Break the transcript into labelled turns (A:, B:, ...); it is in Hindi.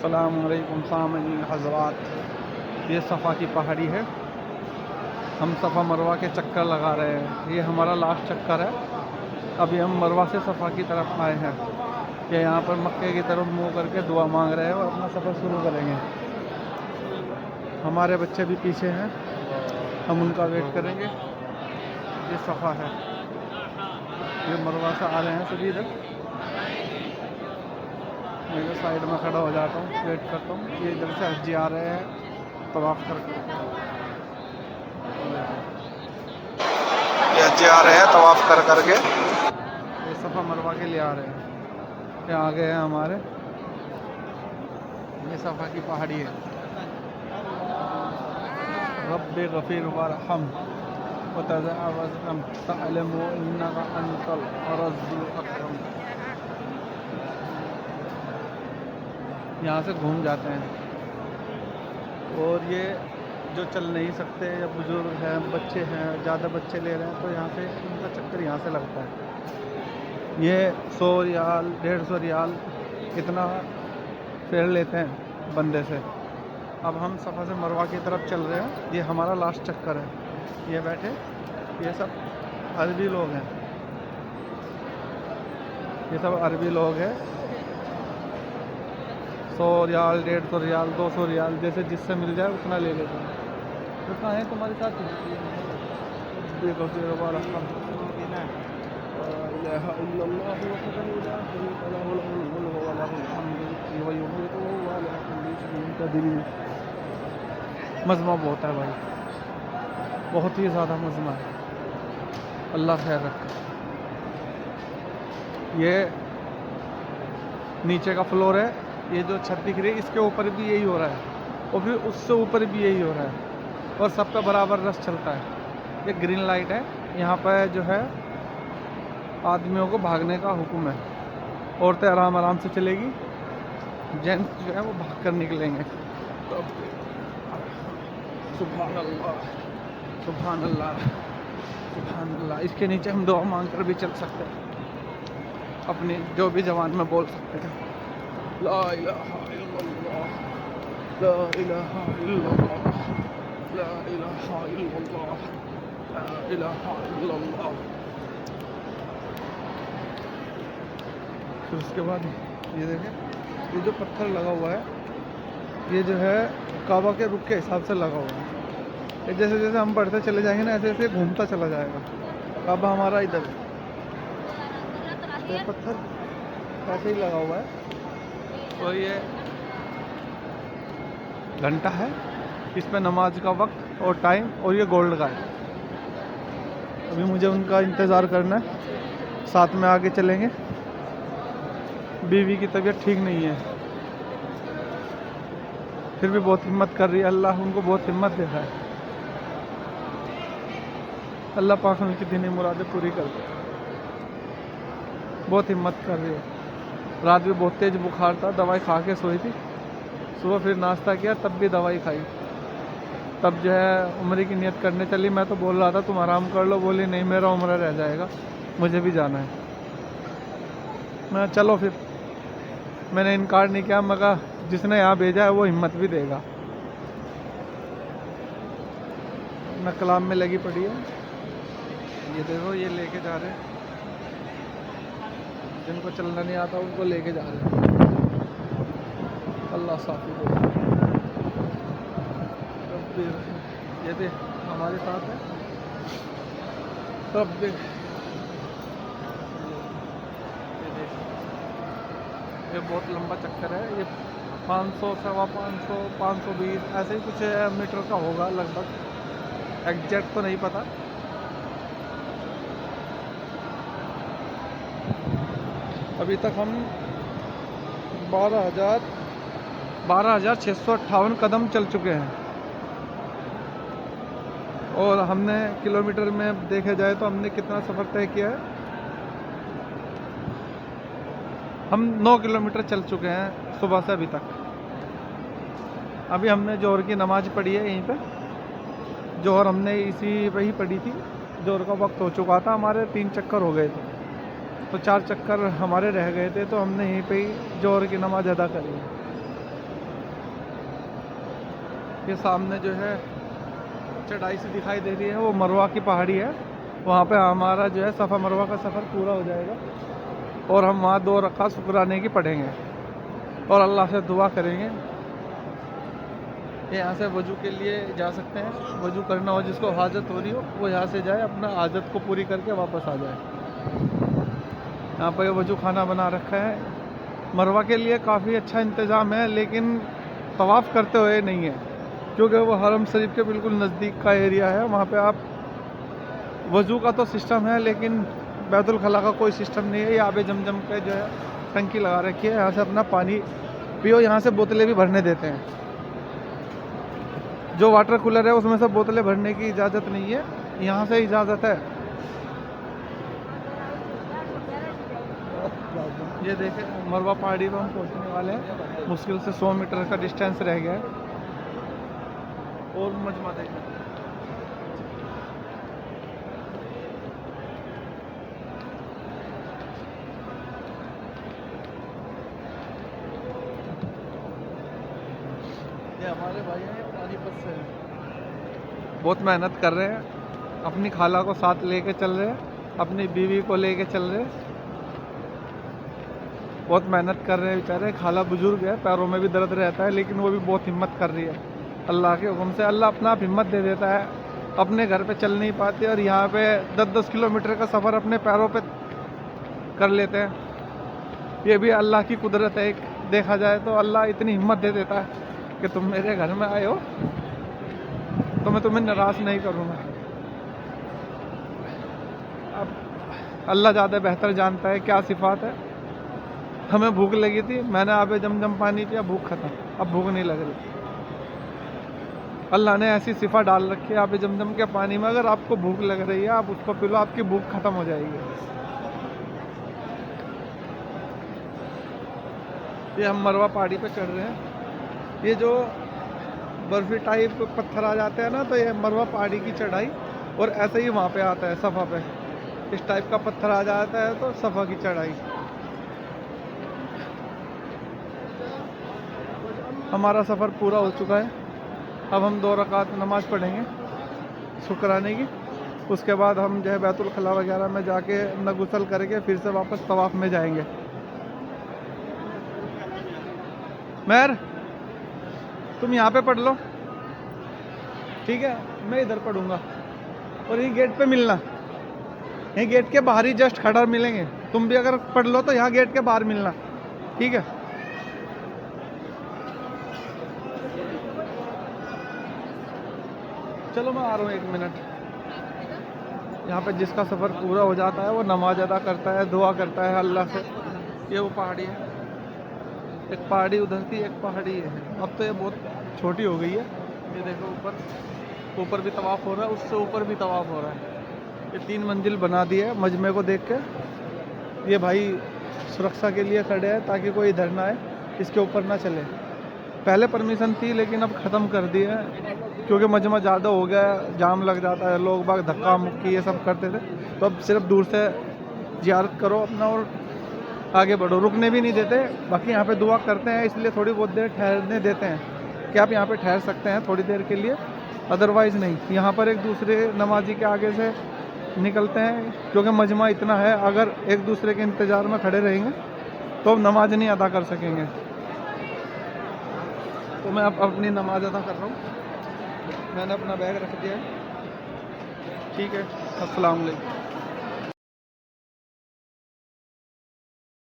A: अस्सलामुअलैकुम सामईन हज़रात, ये सफ़ा की पहाड़ी है। हम सफ़ा मरवा के चक्कर लगा रहे हैं। ये हमारा लास्ट चक्कर है। अभी हम मरवा से सफ़ा की तरफ आए हैं कि यहाँ पर मक्के की तरफ मुँह करके दुआ मांग रहे हैं और अपना सफ़र शुरू करेंगे। हमारे बच्चे भी पीछे हैं, हम उनका वेट करेंगे। ये सफ़ा है, ये मरवा से आ रहे हैं सभी इधर। मैं तो साइड में खड़ा हो जाता हूँ, वेट करता हूँ। ये इधर से हज आ रहे हैं तवाफ़ करके। ये हज आ रहे हैं तवाफ़ कर करके। ये सफ़ा मरवा के लिए आ रहे हैं। ये आगे हैं हमारे। ये सफ़ा की पहाड़ी है। रब्बे गफ़ीर वरहम वतजावज़ अन तअलमु इन्नका अंतल अज़्ज़ुल अकरम। यहाँ से घूम जाते हैं। और ये जो चल नहीं सकते या बुज़ुर्ग हैं, बच्चे हैं, ज़्यादा बच्चे ले रहे हैं तो यहाँ से उनका चक्कर यहाँ से लगता है। ये 100 रियाल 150 रियाल इतना फेयर लेते हैं बंदे से। अब हम सफ़ा से मरवा की तरफ चल रहे हैं। ये हमारा लास्ट चक्कर है। ये बैठे, ये सब अरबी लोग हैं। ये सब अरबी लोग हैं। 100 रियाल 150 रियाल 200 रियाल जैसे जिससे मिल जाए उतना ले लेते हैं। तो कहाँ है तुम्हारे साथ? देखो मज़मा बहुत है भाई, बहुत ही ज़्यादा मज़मा है। अल्लाह खैर रखे। ये नीचे का फ्लोर है। ये जो छत दिख रही है इसके ऊपर भी यही हो रहा है और फिर उससे ऊपर भी यही हो रहा है और सब पे बराबर रस चलता है। ये ग्रीन लाइट है। यहाँ पर जो है आदमियों को भागने का हुक्म है। औरतें आराम आराम से चलेगी, जेंट्स जो है वो भाग कर निकलेंगे। तो सुभान अल्लाह सुभान अल्लाह सुभान अल्लाह। इसके नीचे हम दुआ मांग कर भी चल सकते हैं, अपनी जो भी ज़बान में बोल सकते हैं। ला इलाहा इल्लल्लाह ला इलाहा इल्लल्लाह ला इलाहा इल्लल्लाह ला इलाहा इल्लल्लाह। फिर उसके बाद ये देखें, ये जो पत्थर लगा हुआ है ये जो है काबा के रुख के हिसाब से लगा हुआ है। ये जैसे जैसे हम बढ़ते चले जाएंगे ना ऐसे ऐसे घूमता चला जाएगा। काबा हमारा इधर है, ये पत्थर ऐसे ही लगा हुआ है। और ये घंटा है, इसमें नमाज का वक्त और टाइम, और ये गोल्ड का है। अभी मुझे उनका इंतज़ार करना है, साथ में आगे चलेंगे। बीवी की तबीयत ठीक नहीं है, फिर भी बहुत हिम्मत कर रही है। अल्लाह उनको बहुत हिम्मत दे रहा है। अल्लाह पाक उनकी दीनी मुरादें पूरी कर दे। बहुत हिम्मत कर रही है। रात में बहुत तेज़ बुखार था, दवाई खा के सोई थी। सुबह फिर नाश्ता किया, तब भी दवाई खाई। तब जो है उम्रे की नियत करने चली। मैं तो बोल रहा था तुम आराम कर लो, बोली नहीं मेरा उम्र रह जाएगा, मुझे भी जाना है। मैं चलो फिर, मैंने इनकार नहीं किया। मैं कहा जिसने यहाँ भेजा है वो हिम्मत भी देगा। मैं कलाम में लगी पड़ी है। ये देखो ये लेके जा रहे हैं, जिनको चलना नहीं आता उनको लेके जा रहे हैं। अल्लाह साफी को ये देख हमारे साथ है। तब देख ये बहुत लंबा चक्कर है। ये 500 सवा 500 520 ऐसे ही कुछ मीटर का होगा लगभग, एग्जैक्ट तो नहीं पता। अभी तक हम 12,658 कदम चल चुके हैं। और हमने किलोमीटर में देखे जाए तो हमने कितना सफ़र तय किया है? हम 9 किलोमीटर चल चुके हैं सुबह से अभी तक। अभी हमने जोहर की नमाज़ पढ़ी है यहीं पे। जोहर हमने इसी वही पढ़ी थी। जोहर का वक्त हो चुका था, हमारे 3 चक्कर हो गए थे तो 4 चक्कर हमारे रह गए थे, तो हमने यहीं पे ही जोहर की नमाज़ अदा करी। ये सामने जो है चढ़ाई सी दिखाई दे रही है, वो मरवा की पहाड़ी है। वहाँ पे हमारा जो है सफ़ा मरवा का सफ़र पूरा हो जाएगा और हम वहाँ 2 रकात शुक्राने की पढ़ेंगे और अल्लाह से दुआ करेंगे। यहाँ से वज़ू के लिए जा सकते हैं, वज़ू करना हो जिसको हाजत हो रही हो वो यहाँ से जाए, अपना हाजत को पूरी करके वापस आ जाए। यहाँ पर वज़ू खाना बना रखा है। मरवा के लिए काफ़ी अच्छा इंतज़ाम है, लेकिन तवाफ़ करते हुए नहीं है, क्योंकि वो हरम शरीफ के बिल्कुल नज़दीक का एरिया है। वहाँ पे आप वज़ू का तो सिस्टम है, लेकिन बैतुल खला का कोई सिस्टम नहीं है। ये आबे जमजम पे जो है टंकी लगा रखी है, यहाँ से अपना पानी पियो। यहाँ से बोतलें भी भरने देते हैं, जो वाटर कूलर है उसमें से बोतलें भरने की इजाज़त नहीं है, यहाँ से इजाज़त है। ये देखें मरवा पहाड़ी पर हम पहुँचने वाले हैं। मुश्किल से 100 मीटर का डिस्टेंस रह गया है और मजमा देखें। ये हमारे भाई हैं, पानीपत से हैं, बहुत मेहनत कर रहे हैं, अपनी खाला को साथ लेके चल रहे हैं, अपनी बीवी को लेके चल रहे हैं, बहुत मेहनत कर रहे हैं बेचारे। खाला बुजुर्ग है, पैरों में भी दर्द रहता है, लेकिन वो भी बहुत हिम्मत कर रही है। अल्लाह के हुक्म से अल्लाह अपना आप हिम्मत दे देता है। अपने घर पे चल नहीं पाते और यहाँ पे 10-10 किलोमीटर का सफ़र अपने पैरों पे कर लेते हैं। ये भी अल्लाह की कुदरत है। एक देखा जाए तो अल्लाह इतनी हिम्मत दे देता है कि तुम मेरे घर में आए हो तो मैं तुम्हें नाराज़ नहीं करूँगा। अब अल्लाह ज़्यादा बेहतर जानता है क्या सिफ़ात है। हमें भूख लगी थी, मैंने आबे जमजम पानी पिया, भूख ख़त्म, अब भूख नहीं लग रही। अल्लाह ने ऐसी सिफ़ा डाल रखी है आबे जमजम के पानी में, अगर आपको भूख लग रही है आप उसको पी लो, आपकी भूख ख़त्म हो जाएगी। ये हम मरवा पहाड़ी पे चढ़ रहे हैं। ये जो बर्फ़ी टाइप पत्थर आ जाते हैं ना, तो ये मरवा पहाड़ी की चढ़ाई, और ऐसे ही वहाँ पे आता है सफ़ा पे, इस टाइप का पत्थर आ जाता है तो सफ़ा की चढ़ाई। हमारा सफ़र पूरा हो चुका है। अब हम 2 रकात नमाज़ पढ़ेंगे शुक्राने की। उसके बाद हम जो है बैतुल खला वगैरह में जाके न गुसल करके फिर से वापस तवाफ़ में जाएंगे। महर तुम यहाँ पे पढ़ लो, ठीक है, मैं इधर पढ़ूँगा, और ये गेट पे मिलना, ये गेट के बाहर ही जस्ट खड़ा मिलेंगे। तुम भी अगर पढ़ लो तो यहाँ गेट के बाहर मिलना, ठीक है। चलो मैं आ रहा हूँ 1 मिनट। यहाँ पे जिसका सफ़र पूरा हो जाता है वो नमाज अदा करता है, दुआ करता है अल्लाह से। ये वो पहाड़ी है, एक पहाड़ी उधर थी, एक पहाड़ी है। अब तो ये बहुत छोटी हो गई है। ये देखो ऊपर भी तवाफ़ हो रहा है, उससे ऊपर भी तवाफ़ हो रहा है। ये 3 मंजिल बना दी है मजमे को देख के। ये भाई सुरक्षा के लिए खड़े हैं ताकि कोई इधर ना आए, इसके ऊपर ना चले। पहले परमिशन थी लेकिन अब ख़त्म कर दी है, क्योंकि मजमा ज़्यादा हो गया, जाम लग जाता है, लोग बाग धक्का मुक्की ये सब करते थे। तो अब सिर्फ दूर से ज़ियारत करो अपना और आगे बढ़ो, रुकने भी नहीं देते। बाकी यहाँ पे दुआ करते हैं, इसलिए थोड़ी बहुत देर ठहरने देते हैं कि आप यहाँ पे ठहर सकते हैं थोड़ी देर के लिए, अदरवाइज़ नहीं। यहाँ पर एक दूसरे नमाजी के आगे से निकलते हैं, क्योंकि मजमा इतना है, अगर एक दूसरे के इंतज़ार में खड़े रहेंगे तो अब नमाज नहीं अदा कर सकेंगे। तो मैं अब अपनी नमाज अदा कर रहा हूँ। मैंने अपना बैग रख दिया है, ठीक है। अस्सलाम वालेकुम।